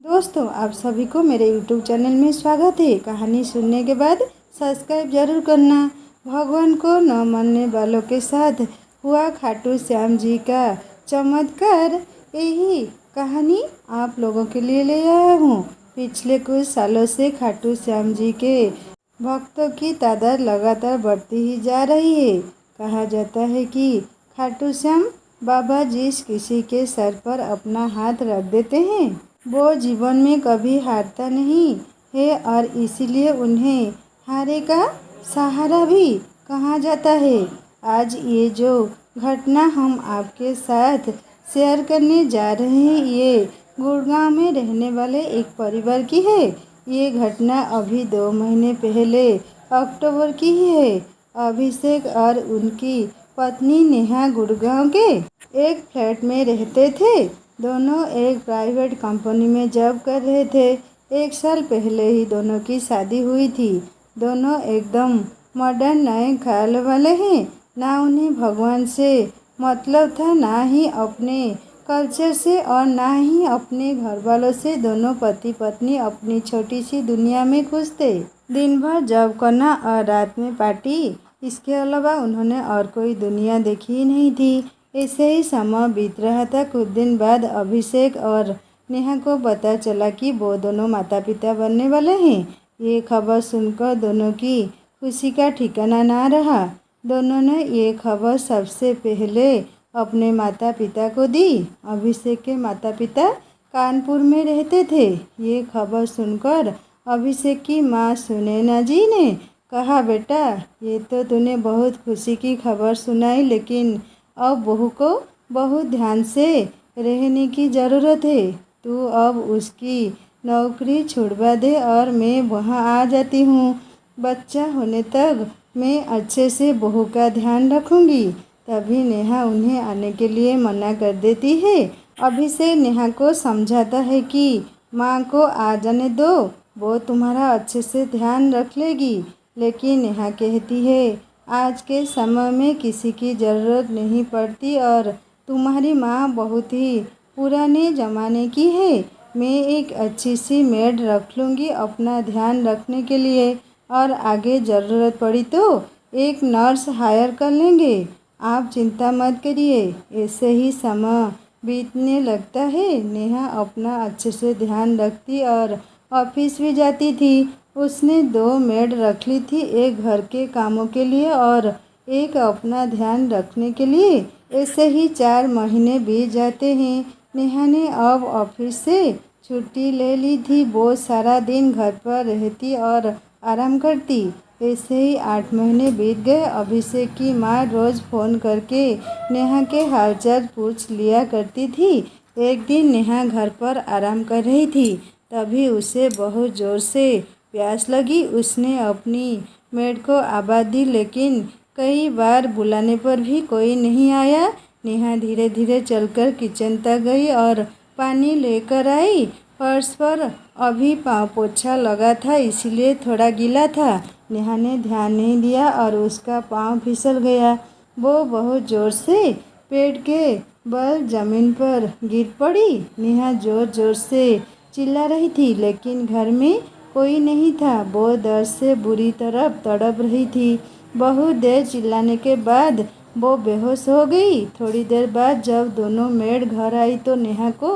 दोस्तों, आप सभी को मेरे YouTube चैनल में स्वागत है। कहानी सुनने के बाद सब्सक्राइब जरूर करना। भगवान को न मानने वालों के साथ हुआ खाटू श्याम जी का चमत्कार, यही कहानी आप लोगों के लिए ले आया हूँ। पिछले कुछ सालों से खाटू श्याम जी के भक्तों की तादाद लगातार बढ़ती ही जा रही है। कहा जाता है कि खाटू श्याम बाबा जिस किसी के सर पर अपना हाथ रख देते हैं वो जीवन में कभी हारता नहीं है और इसीलिए उन्हें हारे का सहारा भी कहा जाता है। आज ये जो घटना हम आपके साथ शेयर करने जा रहे हैं ये गुड़गांव में रहने वाले एक परिवार की है। ये घटना अभी 2 महीने पहले अक्टूबर की ही है। अभिषेक और उनकी पत्नी नेहा गुड़गांव के एक फ्लैट में रहते थे। दोनों एक प्राइवेट कंपनी में जॉब कर रहे थे। 1 साल पहले ही दोनों की शादी हुई थी। दोनों एकदम मॉडर्न नए ख्याल वाले हैं। ना उन्हें भगवान से मतलब था, ना ही अपने कल्चर से और ना ही अपने घर वालों से। दोनों पति पत्नी अपनी छोटी सी दुनिया में खुश थे। दिन भर जॉब करना और रात में पार्टी, इसके अलावा उन्होंने और कोई दुनिया देखी ही नहीं थी। ऐसे ही समय बीत रहा था। कुछ दिन बाद अभिषेक और नेहा को पता चला कि वो दोनों माता पिता बनने वाले हैं। ये खबर सुनकर दोनों की खुशी का ठिकाना ना रहा। दोनों ने ये खबर सबसे पहले अपने माता पिता को दी। अभिषेक के माता पिता कानपुर में रहते थे। ये खबर सुनकर अभिषेक की माँ सुनैना जी ने कहा, बेटा ये तो तूने बहुत खुशी की खबर सुनाई, लेकिन अब बहू को बहुत ध्यान से रहने की ज़रूरत है। तू अब उसकी नौकरी छुड़वा दे और मैं वहाँ आ जाती हूँ। बच्चा होने तक मैं अच्छे से बहू का ध्यान रखूँगी। तभी नेहा उन्हें आने के लिए मना कर देती है। अभिषेक नेहा को समझाता है कि माँ को आ जाने दो, वो तुम्हारा अच्छे से ध्यान रख लेगी। लेकिन नेहा कहती है, आज के समय में किसी की ज़रूरत नहीं पड़ती और तुम्हारी माँ बहुत ही पुराने ज़माने की है। मैं एक अच्छी सी मेड रख लूँगी अपना ध्यान रखने के लिए, और आगे ज़रूरत पड़ी तो एक नर्स हायर कर लेंगे। आप चिंता मत करिए। ऐसे ही समय बीतने लगता है। नेहा अपना अच्छे से ध्यान रखती और ऑफिस भी जाती थी। उसने 2 मेड रख ली थी, एक घर के कामों के लिए और एक अपना ध्यान रखने के लिए। ऐसे ही 4 महीने बीत जाते हैं। नेहा ने अब ऑफिस से छुट्टी ले ली थी। वो सारा दिन घर पर रहती और आराम करती। ऐसे ही 8 महीने बीत गए। अभिषेक की माँ रोज़ फ़ोन करके नेहा के हालचाल पूछ लिया करती थी। एक दिन नेहा घर पर आराम कर रही थी, तभी उसे बहुत ज़ोर से प्यास लगी। उसने अपनी मेड को आवाज़ दी, लेकिन कई बार बुलाने पर भी कोई नहीं आया। नेहा धीरे धीरे चलकर किचन तक गई और पानी लेकर आई। फर्श पर अभी पाँव पोछा लगा था, इसलिए थोड़ा गीला था। नेहा ने ध्यान नहीं दिया और उसका पाँव फिसल गया। वो बहुत ज़ोर से पेट के बल ज़मीन पर गिर पड़ी। नेहा ज़ोर ज़ोर से चिल्ला रही थी, लेकिन घर में कोई नहीं था। वो दर्द से बुरी तरह तड़प रही थी। बहुत देर चिल्लाने के बाद वो बेहोश हो गई। थोड़ी देर बाद जब दोनों मेड घर आई तो नेहा को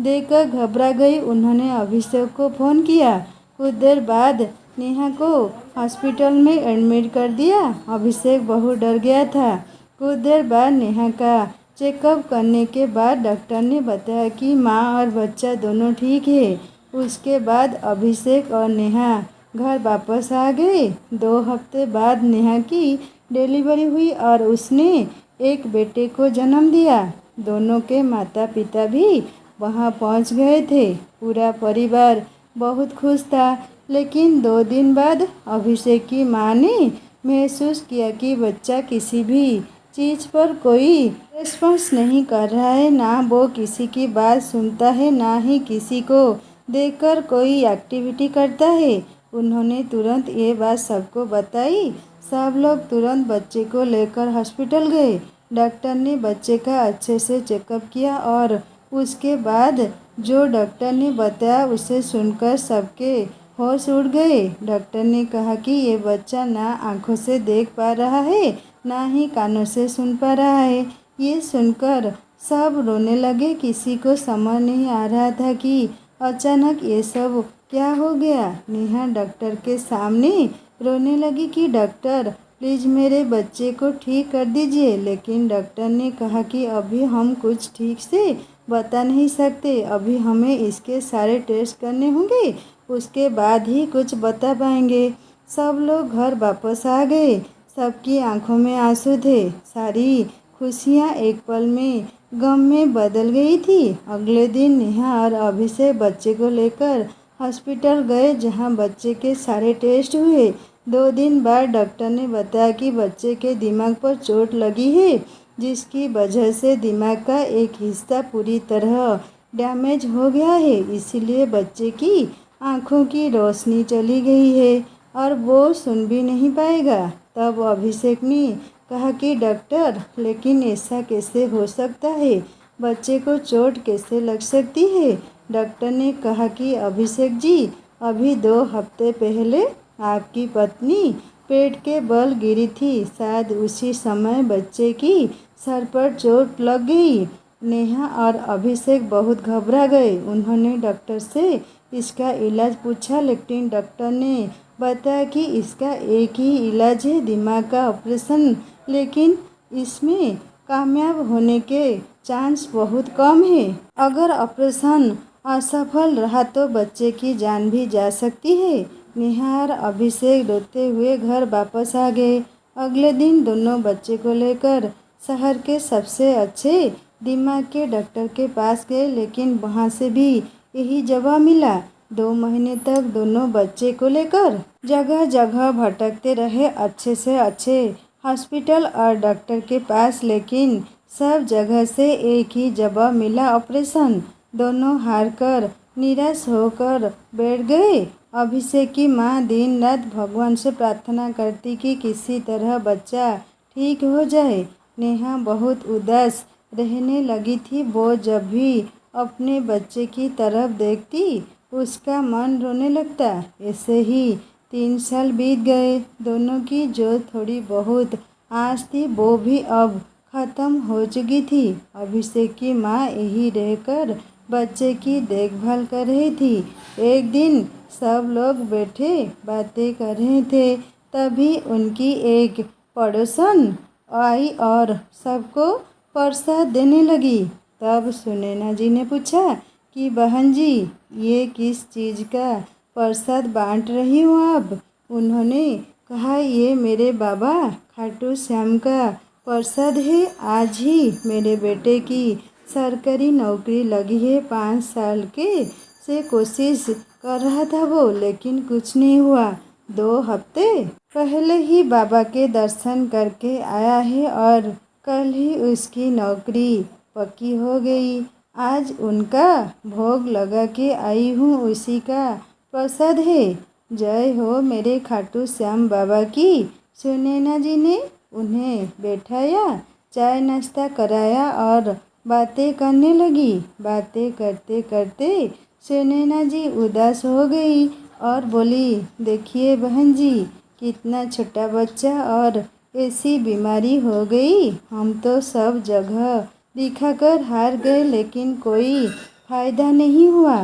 देखकर घबरा गई। उन्होंने अभिषेक को फ़ोन किया। कुछ देर बाद नेहा को हॉस्पिटल में एडमिट कर दिया। अभिषेक बहुत डर गया था। कुछ देर बाद नेहा का चेकअप करने के बाद डॉक्टर ने बताया कि माँ और बच्चा दोनों ठीक है। उसके बाद अभिषेक और नेहा घर वापस आ गए। 2 हफ्ते बाद नेहा की डिलीवरी हुई और उसने एक बेटे को जन्म दिया। दोनों के माता पिता भी वहां पहुंच गए थे। पूरा परिवार बहुत खुश था। लेकिन 2 दिन बाद अभिषेक की माँ ने महसूस किया कि बच्चा किसी भी चीज़ पर कोई रिस्पॉन्स नहीं कर रहा है। ना वो किसी की बात सुनता है, ना ही किसी को देखकर कोई एक्टिविटी करता है। उन्होंने तुरंत ये बात सबको बताई। सब लोग तुरंत बच्चे को लेकर हॉस्पिटल गए। डॉक्टर ने बच्चे का अच्छे से चेकअप किया और उसके बाद जो डॉक्टर ने बताया उसे सुनकर सबके होश उड़ गए। डॉक्टर ने कहा कि ये बच्चा ना आंखों से देख पा रहा है, ना ही कानों से सुन पा रहा है। ये सुनकर सब रोने लगे। किसी को समझ नहीं आ रहा था कि अचानक ये सब क्या हो गया। नेहा डॉक्टर के सामने रोने लगी कि डॉक्टर प्लीज़ मेरे बच्चे को ठीक कर दीजिए। लेकिन डॉक्टर ने कहा कि अभी हम कुछ ठीक से बता नहीं सकते, अभी हमें इसके सारे टेस्ट करने होंगे, उसके बाद ही कुछ बता पाएंगे। सब लोग घर वापस आ गए। सबकी आंखों में आंसू थे। सारी खुशियाँ एक पल में गम में बदल गई थी। अगले दिन नेहा और अभिषेक बच्चे को लेकर हॉस्पिटल गए, जहां बच्चे के सारे टेस्ट हुए। 2 दिन बाद डॉक्टर ने बताया कि बच्चे के दिमाग पर चोट लगी है, जिसकी वजह से दिमाग का एक हिस्सा पूरी तरह डैमेज हो गया है। इसीलिए बच्चे की आँखों की रोशनी चली गई है और वो सुन भी नहीं पाएगा। तब अभिषेक ने कहा कि डॉक्टर, लेकिन ऐसा कैसे हो सकता है? बच्चे को चोट कैसे लग सकती है? डॉक्टर ने कहा कि अभिषेक जी, अभी 2 हफ्ते पहले आपकी पत्नी पेट के बल गिरी थी। शायद उसी समय बच्चे की सर पर चोट लग गई। नेहा और अभिषेक बहुत घबरा गए। उन्होंने डॉक्टर से इसका इलाज पूछा, लेकिन डॉक्टर ने बताया कि इसका एक ही इलाज है, दिमाग का ऑपरेशन। लेकिन इसमें कामयाब होने के चांस बहुत कम है। अगर ऑपरेशन असफल रहा तो बच्चे की जान भी जा सकती है। नेहा और अभिषेक रोते हुए घर वापस आ गए। अगले दिन दोनों बच्चे को लेकर शहर के सबसे अच्छे दिमाग के डॉक्टर के पास गए, लेकिन वहाँ से भी यही जवाब मिला। 2 महीने तक दोनों बच्चे को लेकर जगह जगह भटकते रहे, अच्छे से अच्छे हॉस्पिटल और डॉक्टर के पास, लेकिन सब जगह से एक ही जवाब मिला, ऑपरेशन। दोनों हार कर निराश होकर बैठ गए। अभिषेक की माँ दिन रात भगवान से प्रार्थना करती कि किसी तरह बच्चा ठीक हो जाए। नेहा बहुत उदास रहने लगी थी। वो जब भी अपने बच्चे की तरफ देखती, उसका मन रोने लगता। ऐसे ही 3 साल बीत गए। दोनों की जो थोड़ी बहुत आस थी वो भी अब ख़त्म हो चुकी थी। अभिषेक की माँ यही रहकर बच्चे की देखभाल कर रही थी। एक दिन सब लोग बैठे बातें कर रहे थे, तभी उनकी एक पड़ोसन आई और सबको प्रसाद देने लगी। तब सुनैना जी ने पूछा कि बहन जी, ये किस चीज़ का प्रसाद बांट रही हो आप? उन्होंने कहा, ये मेरे बाबा खाटू श्याम का प्रसाद है। आज ही मेरे बेटे की सरकारी नौकरी लगी है। 5 साल के से कोशिश कर रहा था वो, लेकिन कुछ नहीं हुआ। 2 हफ्ते पहले ही बाबा के दर्शन करके आया है और कल ही उसकी नौकरी पक्की हो गई। आज उनका भोग लगा के आई हूँ, उसी का प्रसाद है। जय हो मेरे खाटू श्याम बाबा की। सुनैना जी ने उन्हें बैठाया, चाय नाश्ता कराया और बातें करने लगी। बातें करते करते सुनैना जी उदास हो गई और बोली, देखिए बहन जी, कितना छोटा बच्चा और ऐसी बीमारी हो गई। हम तो सब जगह दिखाकर हार गए, लेकिन कोई फ़ायदा नहीं हुआ।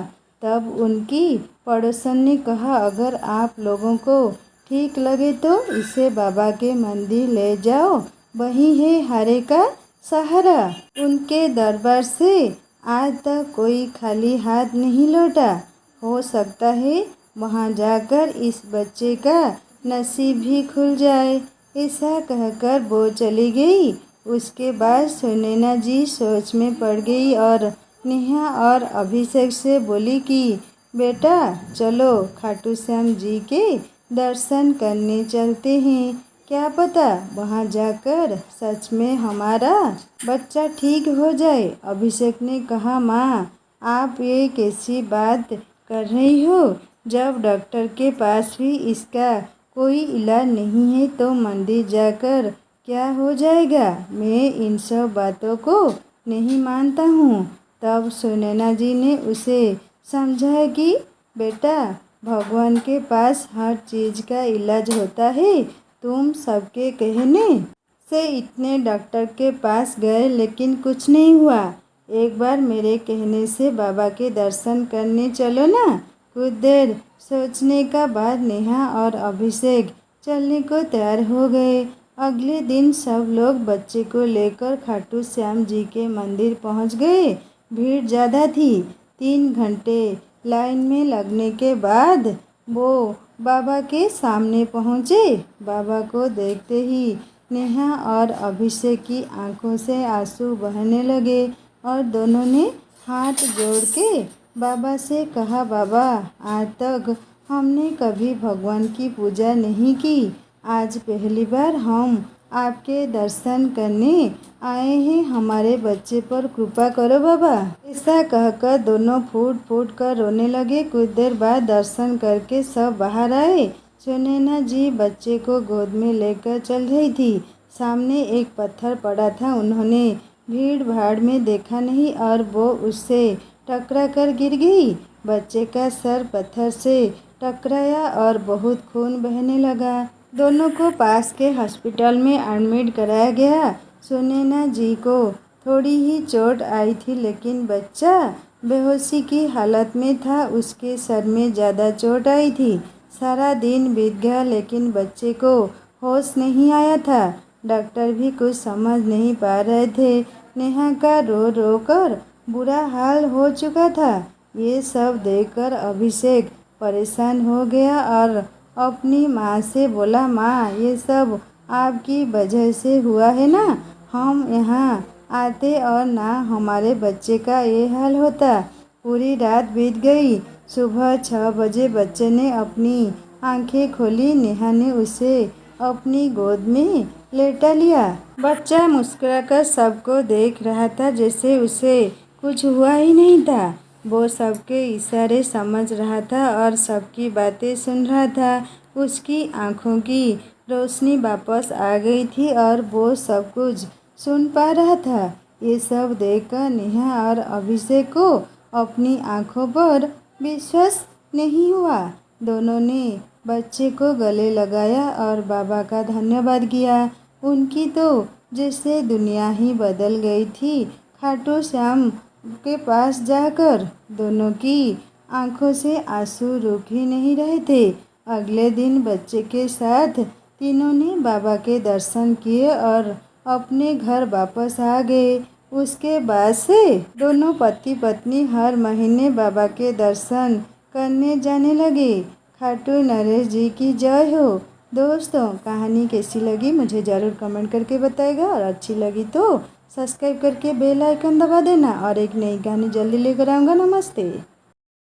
तब उनकी पड़ोसन ने कहा, अगर आप लोगों को ठीक लगे तो इसे बाबा के मंदिर ले जाओ, वही है हारे का सहारा। उनके दरबार से आज तक कोई खाली हाथ नहीं लौटा। हो सकता है वहाँ जाकर इस बच्चे का नसीब भी खुल जाए। ऐसा कहकर वो चली गई। उसके बाद सुनैना जी सोच में पड़ गई और नेहा और अभिषेक से बोली कि बेटा चलो खाटू श्याम जी के दर्शन करने चलते हैं। क्या पता वहाँ जाकर सच में हमारा बच्चा ठीक हो जाए। अभिषेक ने कहा, माँ आप ये कैसी बात कर रही हो? जब डॉक्टर के पास भी इसका कोई इलाज नहीं है तो मंदिर जाकर क्या हो जाएगा? मैं इन सब बातों को नहीं मानता हूँ। तब सुनैना जी ने उसे समझाया कि बेटा, भगवान के पास हर चीज़ का इलाज होता है। तुम सबके कहने से इतने डॉक्टर के पास गए लेकिन कुछ नहीं हुआ। एक बार मेरे कहने से बाबा के दर्शन करने चलो ना। कुछ देर सोचने का बाद नेहा और अभिषेक चलने को तैयार हो गए। अगले दिन सब लोग बच्चे को लेकर खाटू श्याम जी के मंदिर पहुंच गए। भीड़ ज़्यादा थी। 3 घंटे लाइन में लगने के बाद वो बाबा के सामने पहुँचे। बाबा को देखते ही नेहा और अभिषेक की आंखों से आंसू बहने लगे और दोनों ने हाथ जोड़ के बाबा से कहा, बाबा, आज तक हमने कभी भगवान की पूजा नहीं की। आज पहली बार हम आपके दर्शन करने आए हैं। हमारे बच्चे पर कृपा करो बाबा। ऐसा कहकर दोनों फूट फूट कर रोने लगे। कुछ देर बाद दर्शन करके सब बाहर आए। सुनैना जी बच्चे को गोद में लेकर चल रही थी। सामने एक पत्थर पड़ा था। उन्होंने भीड़ भाड़ में देखा नहीं और वो उससे टकरा कर गिर गई। बच्चे का सर पत्थर से टकराया और बहुत खून बहने लगा। दोनों को पास के हॉस्पिटल में एडमिट कराया गया। सुनैना जी को थोड़ी ही चोट आई थी लेकिन बच्चा बेहोशी की हालत में था। उसके सर में ज़्यादा चोट आई थी। सारा दिन बीत गया लेकिन बच्चे को होश नहीं आया था। डॉक्टर भी कुछ समझ नहीं पा रहे थे। नेहा का रो रो कर बुरा हाल हो चुका था। ये सब देखकर अभिषेक परेशान हो गया और अपनी माँ से बोला, माँ, ये सब आपकी वजह से हुआ है ना। हम यहाँ आते और ना हमारे बच्चे का ये हाल होता। पूरी रात बीत गई। सुबह 6 बजे बच्चे ने अपनी आंखें खोली। नेहा ने उसे अपनी गोद में लेटा लिया। बच्चा मुस्कुराकर सबको देख रहा था जैसे उसे कुछ हुआ ही नहीं था। वो सबके इशारे समझ रहा था और सबकी बातें सुन रहा था। उसकी आंखों की रोशनी वापस आ गई थी और वो सब कुछ सुन पा रहा था। ये सब देखकर नेहा और अभिषेक को अपनी आंखों पर विश्वास नहीं हुआ। दोनों ने बच्चे को गले लगाया और बाबा का धन्यवाद किया। उनकी तो जैसे दुनिया ही बदल गई थी। खाटू श्याम के पास जाकर दोनों की आंखों से आंसू रुक ही नहीं रहे थे। अगले दिन बच्चे के साथ तीनों ने बाबा के दर्शन किए और अपने घर वापस आ गए। उसके बाद से दोनों पति पत्नी हर महीने बाबा के दर्शन करने जाने लगे। खाटू नरेश जी की जय हो। दोस्तों, कहानी कैसी लगी मुझे ज़रूर कमेंट करके बताएगा और अच्छी लगी तो सब्सक्राइब करके बेल आइकन दबा देना और एक नई कहानी जल्दी लेकर आऊँगा। नमस्ते।